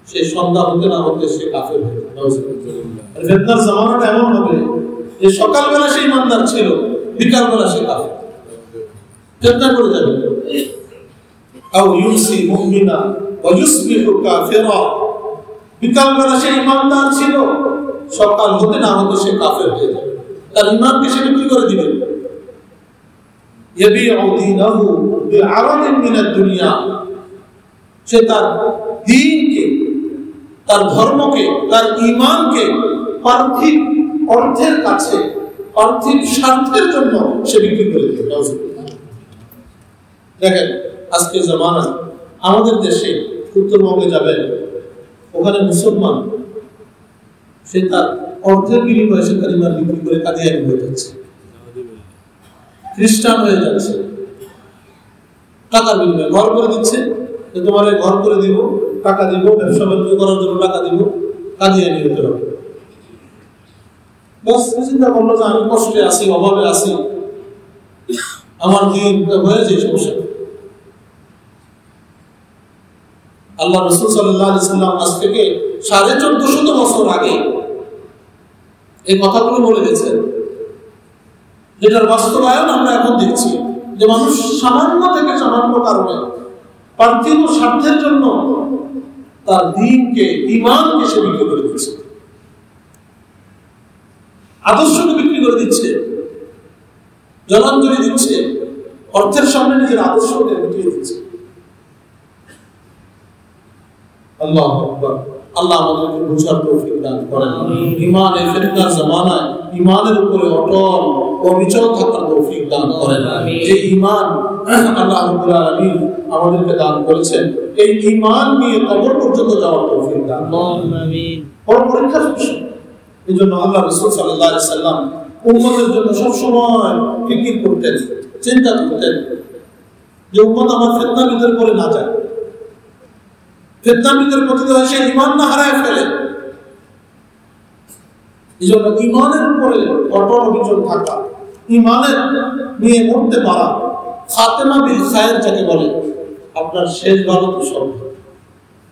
সে সন্ধ্যা হতে না হতে সে কাফের হয়ে যাবে। ফিতনার জামানাটা এমন হবে যে সকালবেলা সে ইমানদার ছিল, বিকালবেলা সে কাফের, ফিতনা করে যাবে। আও ইউমসি মুমিনা ওয়া ইসবিহু কাফিরা, বিকালবেলা সে ইমানদার ছিল, সকাল হতে না হতে সে কাফের হয়ে যাবে। তার ইমানকে সে বিক্রি করে দিবে। ইয়াবিউ দীনাহু বিআরাদিন মিনাদ দুনিয়া, সে তার দ্বীনকে, তার ধর্মকে, তার ঈমানকে পার্থিব অর্থের কাছে, পার্থিব স্বার্থের জন্য সে বিক্রি করে দিবে। দেখেন আজকে জামানা আমাদের দেশে, উত্তরবঙ্গে যাবেন, ওখানে মুসলমান সে তার অর্থের বিনিময়ে সে কালিমা বিক্রি করে কাদিয়ানি হয়ে যাচ্ছে, খ্রিস্টান হয়ে যাচ্ছে, টাকার বিনিময়ে ঘর করে দিচ্ছে, যে তোমার ঘর করে দিব, টাকা দিব, ব্যবসা বাণিজ্য করার জন্য টাকা দিব, কাদিয়ানি হতে হবে। বস চিন্তা করলো যে আমি কষ্টে আছি, অভাবে আছি, আমার দিন হয়ে যায় সমস্যা। আল্লাহ রাসূল সাল্লাল্লাহু আলাইহি ওয়াসাল্লাম আজ থেকে 1450 বছর আগে এই কথাগুলো বলে গেছেন, যেটার বাস্তবায়ন আমরা এখন দেখছি। যে মানুষ সামান্য থেকে সামান্য কারণে পার্থিব স্বার্থের জন্য তার দ্বীনকে, ঈমানকে সে বিক্রি করে দিচ্ছে, আদর্শকে বিক্রি করে দিচ্ছে, জলাঞ্জলি দিচ্ছে, অর্থের সামনে নিজের আদর্শকে বিক্রি দিচ্ছে। আল্লাহু আকবার। আল্লাহ আমাদেরকে বুঝার তৌফিক দান করেন। ঈমানের ফিতনার জামানায় ঈমানের উপরে অটল অবিচল থাকার তৌফিক দান করেন। যে ঈমান আল্লাহ রাব্বুল আলামিন আমাদেরকে দান করেছেন, এই ঈমান নিয়ে কবর পর্যন্ত যাওয়ার তৌফিক দান করুন। আমিন। বড় পরীক্ষা। এজন্য আল্লাহ রাসূল সাল্লাল্লাহু আলাইহি সাল্লাম উম্মতের জন্য সব সময় ফিকির করতেন, চিন্তা করতেন যে উম্মত আমার ফিতনার ভিতরে পড়ে না যায়, ফিতনার ভিতরে পতিত হয়ে সে ঈমান না হারায় ফেলে। এই জন্য ইমানের উপরে অটল অবিচল থাকা, ইমানের নিয়ে মরতে পারা, খাতেমা বিল খায়ের যাকে বলে, আপনার শেষ ভালো তো সব।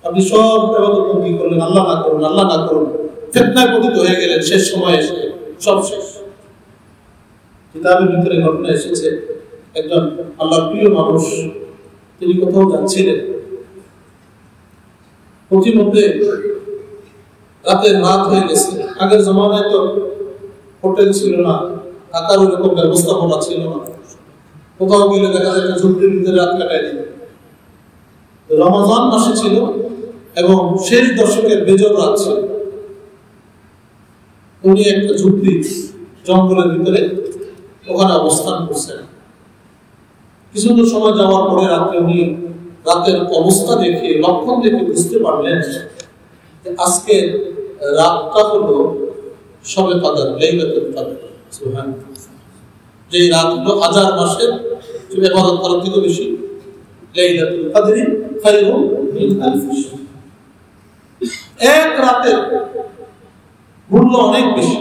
আপনি সব ইবাদতবন্দি করলেন, আল্লাহ না করুন, আল্লাহ না করুন, ফিতনায় পতিত হয়ে গেলেন, শেষ সময় এসে সব শেষ। কিতাবের ভিতরে ঘটনা এসেছে, একজন আল্লাহর প্রিয় মানুষ, তিনি কোথাও যাচ্ছিলেন, প্রতিমধ্যে রাতের রাত হয়ে গেছে। আগের জমানায় তো হোটেল ছিল না, থাকার ওইরকম ব্যবস্থাপনা ছিল না, কোথাও গেলে দেখা যায় ঝুঁকির ভিতরে রাত কাটায় দিল। রমজান মাসে ছিল এবং শেষ দশকের বেজর রাত ছিল। উনি একটা ঝুঁকি জঙ্গলের ভিতরে ওখানে অবস্থান করছেন। কিছু দূর সময় যাওয়ার পরে রাতে উনি রাতের অবস্থা দেখে, লক্ষণ দেখে বুঝতে পারলেন যে আজকে রাতটা হলো শবে কদর, লাইলাতুল কদর। সুবহানাল্লাহ। যে রাতগুলো হাজার মাসের ইবাদত করার থেকে বেশি। লাইলাতুল কদরি খায়রুম মিন আলফি শাহর। এক রাতের মূল্য অনেক বেশি।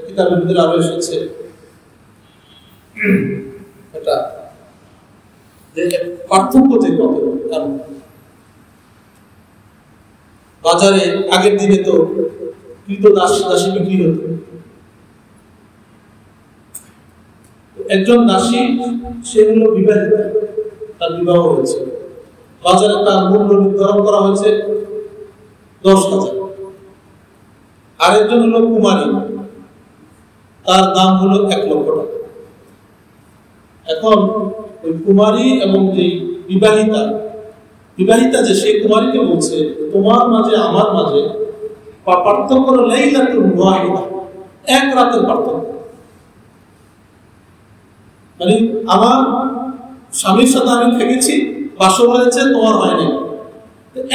কিতাবের ভিতরে আরো এসেছে এটা যে পার্থক্য যে কত। কারণ বাজারে আগের দিনে তো কৃত দাসী দাসী বিক্রি হতো। একজন দাসী, সে হলো বিবাহিতা, তার বিবাহ হয়েছে, বাজারে তার মূল্য নির্ধারণ করা হয়েছে 10,000। আরেকজন হলো কুমারী, তার দাম হলো 1 লক্ষ টাকা। এখন ওই কুমারী এবং যে বিবাহিতা যে সেই কুমারীকে বলছে, তোমার মাঝে আমার মাঝে পার্থক্য হলো লাইলাতুল ওয়াহিদা, এক রাতের পার্থক্য। মানে আমার স্বামীর সাথে আমি থেকেছি, বাসর হয়েছে, তোমার হয়নি।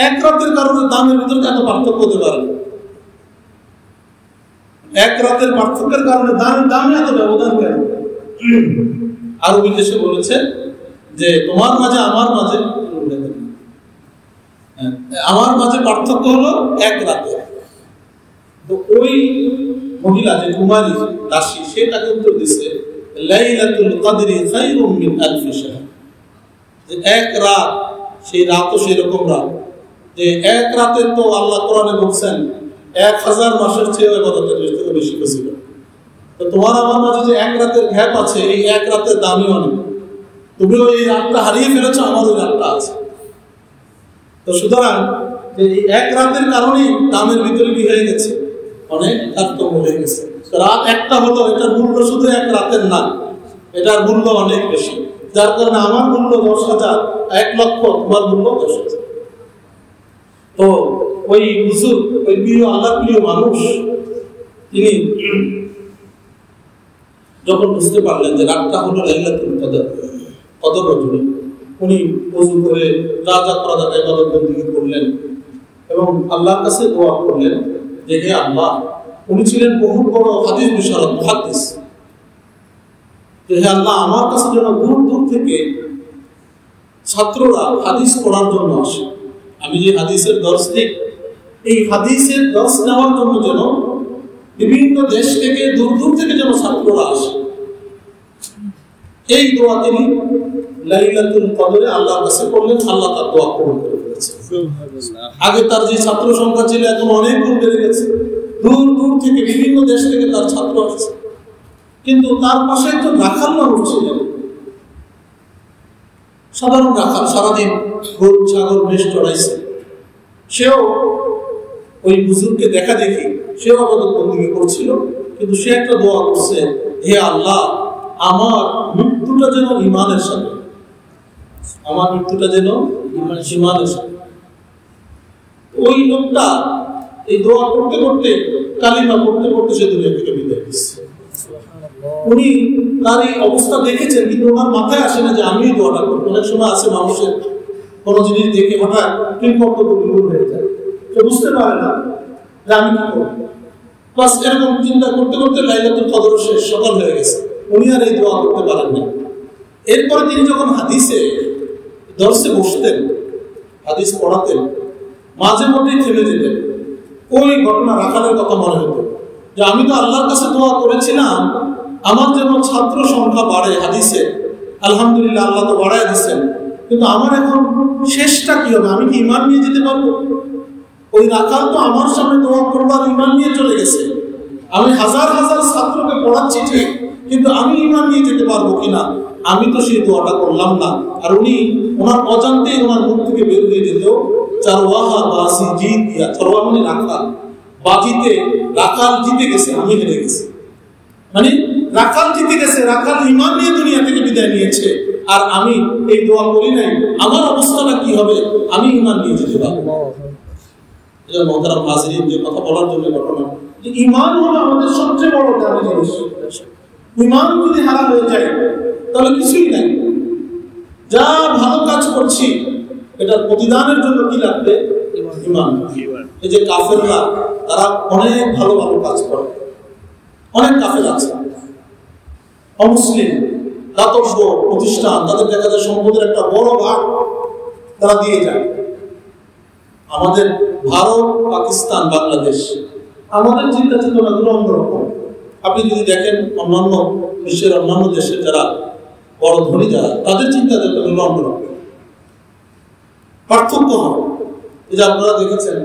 এক রাতের কারণে দামের ভিতরে এত পার্থক্য হতে পারে। এক রাতের পার্থক্যের কারণে দামে এত ব্যবধান কেন? আরো বিদেশে বলেছে যে তোমার মাঝে আমার মাঝে পার্থক্য হলো এক রাতে। তো ওই মহিলা যে কুমারী দাসী, সেটাকে উত্তর দিচ্ছে লাইলাতুল কদরি খায়রুম মিন আলফি শাহর। যে এক রাত, সেই রাতও সেরকম রাত যে এক রাতে তো আল্লাহ কোরআনে বলছেন 1000 মাসের চেয়ে ইবাদতের থেকে বেশি ছিল। তো তোমার আমার মাঝে যে এক রাতের গ্যাপ আছে, এই এক রাতের দামই অনেক। তুমিও এই রাতটা হারিয়ে ফেলেছো, আমার ওই রাতটা আছে। তো সুতরাং এই এক রাতের কারণেই দামের ভিতরে কি হয়ে গেছে, অনেক তারতম্য হয়ে গেছে। রাত একটা হলো, এটার মূল্য শুধু এক রাতের না, এটার মূল্য অনেক বেশি। যার কারণে আমার মূল্য 10,000, 1 লক্ষ, তোমার মূল্য 10,000। তো ওই হুজুর, ওই প্রিয় আল্লাহর প্রিয় মানুষ, তিনি যখন বুঝতে পারলেন যে রাতটা হলো লাইলাতুল কদর, কদর রজনী, উনি ওযু করে যা যা করা যায় ইবাদত বন্দেগী করলেন এবং আল্লাহর কাছে দোয়া করলেন যে হে আল্লাহ, উনি ছিলেন বহু বড় হাদিস বিশারদ, মুহাদ্দিস, যে হে আল্লাহ, আমার কাছে যেন দূর দূর থেকে ছাত্ররা হাদিস পড়ার জন্য আসে। আমি যে হাদিসের দর্শ দিই, এই হাদিসের দর্শ নেওয়ার জন্য যেন বিভিন্ন দেশ থেকে, দূর দূর থেকে যেন ছাত্ররা আসে। এই দোয়া তিনি লাইলাতুল কদরে আল্লাহর কাছে করলেন। আল্লাহ তার দোয়া পূরণ করে ফেলেছেন। আগে তার যে ছাত্র সংখ্যা ছিল, এখন অনেক গুণ বেড়ে গেছে। দূর দূর থেকে, বিভিন্ন দেশ থেকে তার ছাত্র আসছে। কিন্তু তার পাশে একজন রাখাল মানুষ ছিলেন, সাধারণ রাখাল, সারাদিন গরু ছাগল বেশ চড়াইছে। সেও ওই হুজুরকে দেখা দেখি সেও ইবাদত বন্দেগী করছিল, কিন্তু সে একটা দোয়া করছে, হে আল্লাহ, আমার মৃত্যুটা যেন ঈমানের সাথে, আমার মৃত্যুটা যেন ঈমানের সাথে। ওই লোকটা এই দোয়া করতে করতে, কালিমা পড়তে পড়তে সে দুনিয়া থেকে বিদায় দিচ্ছে। উনি তার এই অবস্থা দেখেছেন, কিন্তু ওনার মাথায় আসে না যে আমি এই দোয়াটা করবো। অনেক সময় আছে মানুষের কোনো জিনিস দেখে হঠাৎ দূর হয়ে যায়, সে বুঝতে পারে না যে আমি কি করবো। বাস এরকম চিন্তা করতে করতে লাইলাতুল কদর শেষ, সকাল হয়ে গেছে, উনি আর এই দোয়া করতে পারেন না। এরপরে তিনি যখন হাদিসে দর্শে বসতেন, হাদিস পড়াতেন, মাঝে মধ্যেই থেমে যেতেন, ওই ঘটনা রাখালের কথা মনে হতো যে আমি তো আল্লাহর কাছে দোয়া করেছিলাম আমার যেন ছাত্র সংখ্যা বাড়ে হাদিসে, আলহামদুলিল্লাহ আল্লাহ তো বাড়ায় দিচ্ছেন, কিন্তু আমার এখন শেষটা কি হবে? আমি কি ঈমান নিয়ে যেতে পারবো? ওই রাখাল তো আমার সামনে দোয়া করবার ঈমান নিয়ে চলে গেছে। আমি হাজার হাজার ছাত্রকে পড়াচ্ছি ঠিক, কিন্তু আমি ঈমান নিয়ে যেতে পারবো কিনা? আমি তো সেই দোয়াটা করলাম না। আর উনি ওনার অজান্তেই ওনার মুখ থেকে বের হয়ে যেত চারওয়াহা বাসি জিত দিয়া। চারওয়া মানে রাখাল, বাজিতে রাখাল জিতে গেছে, আমি হেরে গেছি। মানে রাখাল জিতে গেছে, রাখাল ঈমান নিয়ে দুনিয়া থেকে বিদায় নিয়েছে, আর আমি এই দোয়া করি নাই। আমার অবস্থাটা কি হবে? আমি ঈমান নিয়ে যেতে পারবো। মহতারাম হাজিরিন, যে কথা বলার জন্য ঘটনা, যে ঈমান হলো আমাদের সবচেয়ে বড় দামি জিনিস। ঈমান যদি হারা হয়ে যায় তাহলে কিছুই নাই। যা ভালো কাজ করছি এটার প্রতিদানের জন্য কি লাগবে? ঈমান। এই যে কাফেররা, তারা অনেক ভালো ভালো কাজ করে, অনেক কাফের আছে অমুসলিম, দাতব্য প্রতিষ্ঠান, তাদের দেখা যায় সম্পদের একটা বড় ভাগ তারা দিয়ে যায়। আমাদের ভারত, পাকিস্তান, বাংলাদেশ, আমাদের চিন্তা চেতনাগুলো অন্যরকম। আপনি যদি দেখেন অন্যান্য বিশ্বের অন্যান্য দেশের যারা বড় ধনী যারা, তাদের চিন্তা চেতনাগুলো অন্যরকম, পার্থক্য হয়। এই যে আপনারা দেখেছেন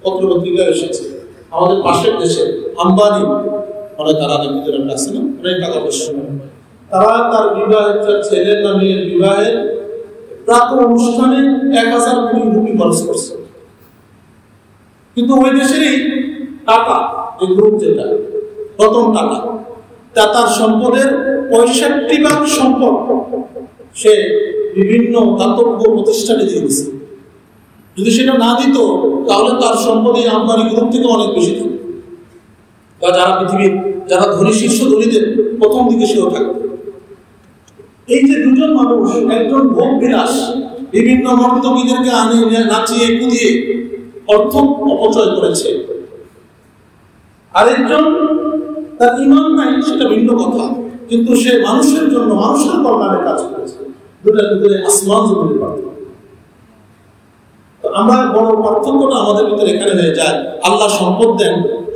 পত্র পত্রিকায় এসেছে আমাদের পাশের দেশে আম্বানি, অনেক তারা নাম আছে না, অনেক টাকা পয়সা, তারা তার বিবাহের ছেলের না মেয়ের বিবাহের প্রাক অনুষ্ঠানে 1000 কোটি রুপি খরচ করছে। কিন্তু ওই দেশেরই টাকা, যে গ্রুপ যেটা রতন টাকা, তার সম্পদের 65% সম্পদ সে বিভিন্ন দাতব্য প্রতিষ্ঠানে দিয়ে দিচ্ছে। যদি সেটা না দিত তাহলে তার সম্পদ এই আম্বানি গ্রুপ থেকে অনেক বেশি থাকবে, বা যারা পৃথিবীর যারা ধনী শীর্ষ ধনীদের প্রথম দিকে সেও থাকবে। এই যে দুজন মানুষ, একজন ভোগ বিলাস বিভিন্ন নর্তকীদেরকে আনে নাচিয়ে কুদিয়ে অর্থ অপচয় করেছে, আরেকজন তার ঈমান নাই, সেটা ভিন্ন কথা, কিন্তু সে মানুষের জন্য মানুষের কল্যাণে কাজ করেছে। দুটার ভিতরে আসমান জমিনের পার্থক্য। আমরা বড় পার্থক্যটা আমাদের ভিতরে এখানে হয়ে যায়। আল্লাহ সম্পদ দেন,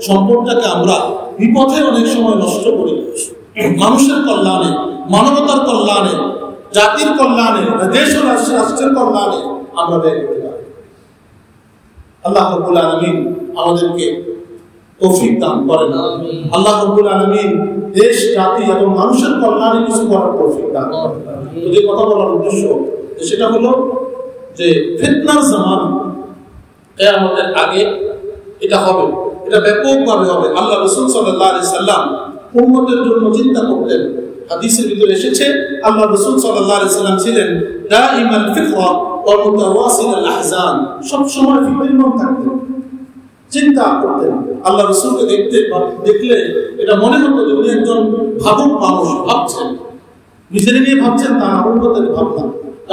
সম্পদটাকে আমরা বিপথে অনেক সময় নষ্ট করি। মানুষের কল্যাণে, মানবতার কল্যাণে, জাতির কল্যাণে, দেশ ও রাষ্ট্রের কল্যাণে আমরা ব্যয় করতে পারি। আল্লাহ রাব্বুল আলামিন আমাদেরকে তৌফিক দান করেন। আল্লাহ রাব্বুল আলামিন দেশ, জাতি এবং মানুষের কল্যাণে কিছু করার তৌফিক দান করেন। তো যে কথা বলার উদ্দেশ্য সেটা হলো যে ফিতনার জামান কিয়ামতের আগে এটা হবে, এটা ব্যাপকভাবে হবে। আল্লাহ রাসূল সাল্লাল্লাহু আলাইহি সাল্লাম উম্মতের জন্য চিন্তা করতেন। হাদিসের ভিতরে এসেছে আল্লাহ রাসূল সাল্লাল্লাহু আলাইহি সাল্লাম ছিলেন দাইমাল ফিকরা ওয়া মুতাওয়াসিল আল আহজান, সব সময় ফিকরিমন থাকতেন, চিন্তা করতেন। আল্লাহ রাসূলকে দেখলে এটা মনে হতো যে উনি একজন ভাবুক মানুষ, ভাবছেন, নিজের নিয়ে ভাবছেন, তা না, উম্মতের ভাবনা।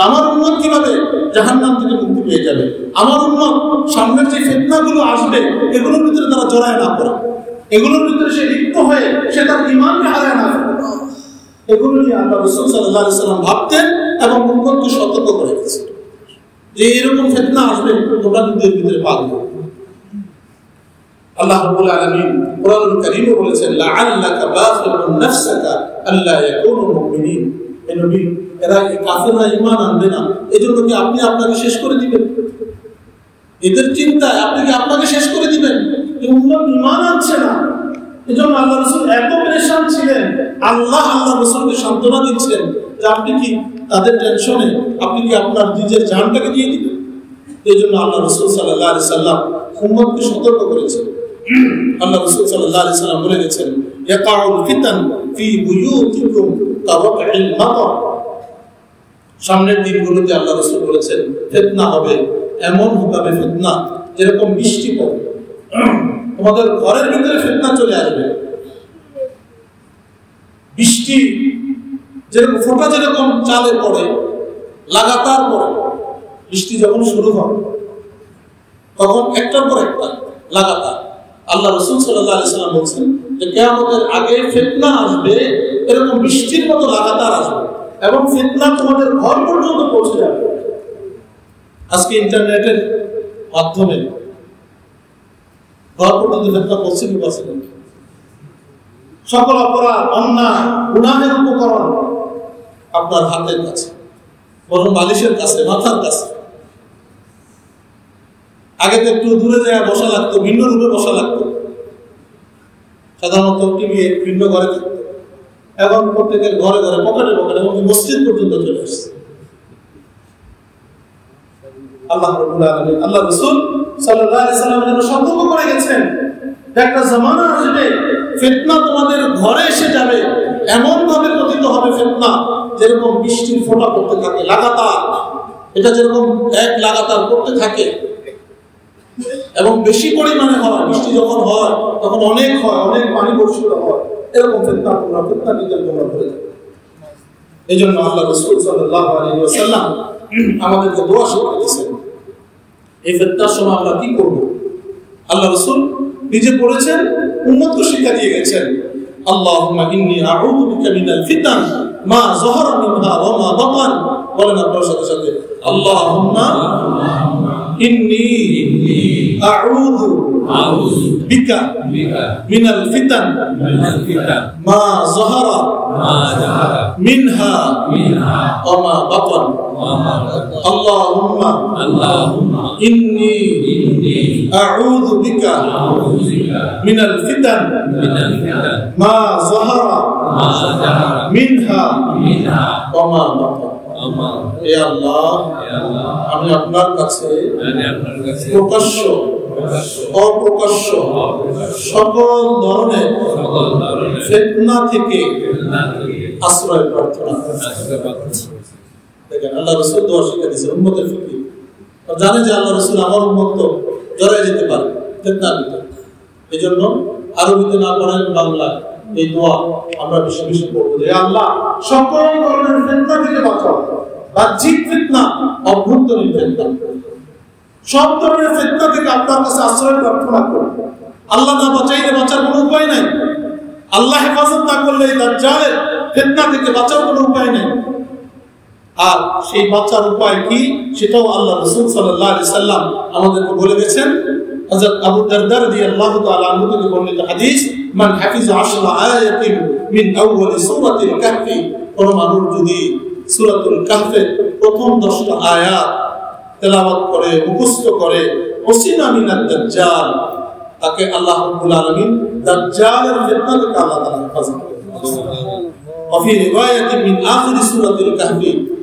আমার উম্মত কিভাবে জাহান্নাম থেকে মুক্তি পেয়ে যাবে, আমার উম্মত সামনের যে ফিতনাগুলো আসবে এগুলোর ভিতরে তারা জড়ায় না পড়ে, এগুলোর ভিতরে সে লিপ্ত হয়ে সে তার ঈমানকে হারায় না ফেলে, এগুলো নিয়ে আল্লাহ রাসূল সাল্লাল্লাহু আলাইহি সাল্লাম ভাবতেন এবং উম্মতকে সতর্ক করে দিয়েছেন যে এরকম ফিতনা আসবে, তোমরা নিজের ভিতরে পাবে। আল্লাহ রাব্বুল আলামিন কোরআনুল কারীমে বলেছেন লাআল্লাকা বাখিরুন নাফসাকা আল্লা ইয়াকুনু মুমিনিন। হে নবী, এরা এই কাফেররা ঈমান আনবে না, এজন্য কি আপনি আপনাকে শেষ করে দিবেন? এদের চিন্তায় আপনি কি আপনাকে শেষ করে দিবেন? এই উম্মত ঈমান আনছে না, এজন্য আল্লাহ রাসূল এত পেরেশান ছিলেন। আল্লাহ রাসূলকে সান্ত্বনা দিচ্ছেন যে আপনি কি তাদের টেনশনে আপনি কি আপনার নিজের জানটাকে দিয়ে দিবেন? এজন্য আল্লাহ রাসূল সাল্লাল্লাহু আলাইহি সাল্লাম উম্মতকে সতর্ক করেছেন। আল্লাহ রাসূল সাল্লাল্লাহু আলাইহি সাল্লাম বলে গেছেন ইয়াকাউল ফিতান ফি বুয়ুতিকুম কাওয়াকিল মাতার। সামনের দিনগুলোতে আল্লাহ রাসূল বলেছেন ফিতনা হবে, এমন হবে ফিতনা যেরকম বৃষ্টি পড়ে, তোমাদের ঘরের ভিতরে ফিতনা চলে আসবে। বৃষ্টি যেরকম ফোঁটা যেরকম চালে পড়ে লাগাতার পড়ে, বৃষ্টি যখন শুরু হয় তখন একটার পর একটা লাগাতার। আল্লাহ রাসূল সাল্লাল্লাহু আলাইহি সাল্লাম বলেছেন যে কিয়ামতের আগে ফিতনা আসবে, এরকম বৃষ্টির মতো লাগাতার আসবে এবং ফিতনা তোমাদের ঘর পর্যন্ত পৌঁছে যাবে। আজকে ইন্টারনেটের মাধ্যমে ঘর পর্যন্ত ফিতনা পৌঁছেনি পৌঁছেনি। সকল অপরাধ, অন্যায়, গুনাহের উপকরণ আপনার হাতের কাছে, বরং বালিশের কাছে, মাথার কাছে। আগে তো একটু দূরে যায় বসা লাগতো, ভিন্ন রূপে বসা লাগতো, সাধারণত টিভি ভিন্ন ঘরে থাকতো। এখন প্রত্যেকের ঘরে ঘরে, পকেটে পকেটে, এমনকি মসজিদ পর্যন্ত চলে আসছে। আল্লাহ রাব্বুল আলামিন, আল্লাহ রাসূল সাল্লাল্লাহু আলাইহি ওয়াসাল্লাম যেন সতর্ক করে গেছেন, একটা জামানা আসবে ফিতনা তোমাদের ঘরে এসে যাবে, এমন ভাবে পতিত হবে ফিতনা যেরকম বৃষ্টির ফোঁটা পড়তে থাকে লাগাতার, এটা যেরকম এক লাগাতার পড়তে থাকে এবং বেশি পরিমাণে হয়, বৃষ্টি যখন হয় তখন অনেক হয়, অনেক পানি বর্ষিত হয়, এরকম ফিতনা নিজের তোমরা ভরে যাবে। এই জন্য আল্লাহ রাসূল সাল্লাল্লাহু আলাইহি ওয়াসাল্লাম আমাদেরকে দোয়া শিখিয়ে দিয়েছেন, এই ফিতনার সময় আমরা কি করব। আল্লাহ রাসূল নিজে পড়েছেন, উম্মতকে শিক্ষা দিয়ে গেছেন, আল্লাহুম্মা ইন্নী আউযু বিকা মিনাল ফিতান মা যাহারা মিনহা ওয়া মা বাতান। বলেন আপনার সাথে সাথে, আল্লাহুম্মা ইন্নী আউযু বিকা মিনাল ফিতান মা যাহারা মিনহা ওয়া মা বাতান। আল্লাহুম্মা ইন্নী আউযু বিকা মিনাল ফিতান মা যাহারা মিনহা ওয়া মা বাতান। হে আল্লাহ, আমি আপনার কাছে প্রকাশ্য অপ্রকাশ্য সকল ধরনের ফিতনা থেকে আশ্রয় প্রার্থনা করছি। দেখেন আল্লাহ রাসূল দোয়া শিখিয়ে দিয়েছেন উম্মতের ফিকির। জানে যে আল্লাহ রাসূল আমার উম্মত তো জড়ায় যেতে পারে ফিতনার ভিতরে, এই জন্য আরবিতে না পড়েন বাংলায় এই দোয়া আমরা বেশি বেশি করবো, যে আল্লাহ সকল ধরনের ফিতনা থেকে বাঁচাও, বাহ্যিক ফিতনা, অভ্যন্তরীণ ফিতনা, সব ধরনের ফিতনা থেকে আপনার কাছে আশ্রয় প্রার্থনা করব। আল্লাহ না বাঁচাইলে বাঁচার কোনো উপায় নাই, আল্লাহ হেফাজত না করলে এই দাজ্জালের ফিতনা থেকে বাঁচার কোনো উপায় নাই। আর সেই বাঁচার উপায় কি সেটাও আল্লাহ রাসূল সাল্লাল্লাহু আলাইহি সাল্লাম আমাদেরকে বলে গেছেন। হযরত আবু দারদা রাদিয়াল্লাহু তাআলা আনহু থেকে বর্ণিত হাদিস, মান হাফিজা 10 আয়াতিন মিন আউয়াল সূরাতিল কাহফ, কোন মানুষ যদি সূরাতুল কাহফের প্রথম 10টা আয়াত তেলাওয়াত করে, মুখস্থ করে, ওসিনা মিনাদ দাজ্জাল, তাকে আল্লাহ রাব্বুল আলামিন দাজ্জালের ফিতনা থেকে আল্লাহ তাআলা হেফাজত করবেন। وفي روايه من اخر سوره الكهف,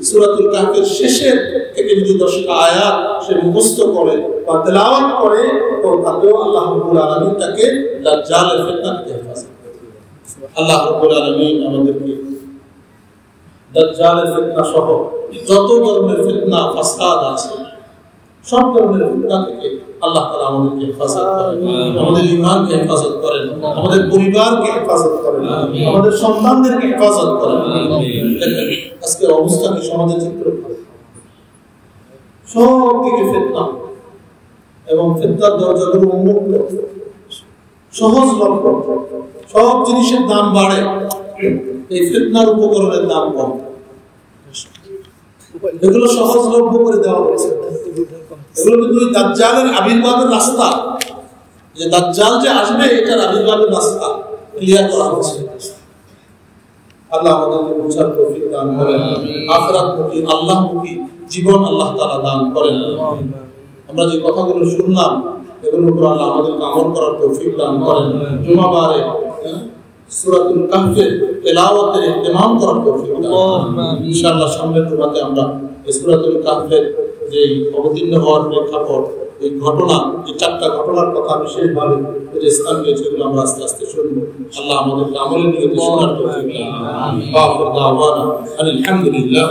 সূরাতুল কাহফের শেষের থেকে যদি 10টা আয়াত সে মুখস্থ করে বা তেলাওয়াত করে, তো তাতেও আল্লাহ রাব্বুল আলামিন তাকে দাজ্জালের ফিতনা থেকে হেফাজত করবেন। আল্লাহ রাব্বুল আলামিন আমাদেরকে দাজ্জালের ফিতনা সহ যত ধরনের ফিতনা ফাসাদ আছে সব ধরনের ফিতনা থেকে আল্লাহ তাআলা আমাদেরকে হেফাজত করেন, আমাদের ঈমানকে হেফাজত করেন, আমাদের পরিবারকে হেফাজত করেন, আমাদের সন্তানদেরকে হেফাজত করেন। আজকে অবস্থা কি সমাজের চিত্র, সব দিকে ফিতনা এবং ফিতনার দরজাগুলো উন্মুক্ত, সহজলভ্য, সব জিনিসের দাম বাড়ে, এই ফিতনার উপকরণের দাম কম। এগুলো সহজলভ্য করে দেওয়া হয়েছে, এগুলো কিন্তু দাজ্জালের আবির্ভাবের রাস্তা, যে দাজ্জাল যে আসবে এটার আবির্ভাবের রাস্তা ক্লিয়ার করা হচ্ছে। আল্লাহ আমাদেরকে বুঝার তৌফিক দান করেন, আখিরাতমুখী আল্লাহমুখী জীবন আল্লাহ তাআলা দান করেন। আমরা যে কথাগুলো শুনলাম এগুলোর উপর আল্লাহ আমাদেরকে আমল করার তৌফিক দান করেন। জুমাবারে সূরাতুল কাহফের তেলাওয়াতের ইহতিমাম করার তৌফিক দান করেন। ইনশাআল্লাহ সামনের জুমাতে আমরা এই সূরাতুল কাহফের যে অবতীর্ণ হওয়ার প্রেক্ষাপট, এই ঘটনা, এই 4টা ঘটনার কথা বিশেষভাবে যে স্থান পেয়েছে এগুলো আমরা আস্তে আস্তে শুনব। আল্লাহ আমাদেরকে আমলের নিয়তে শোনার তৌফিক দান করেন। আমিন। আলহামদুলিল্লাহ।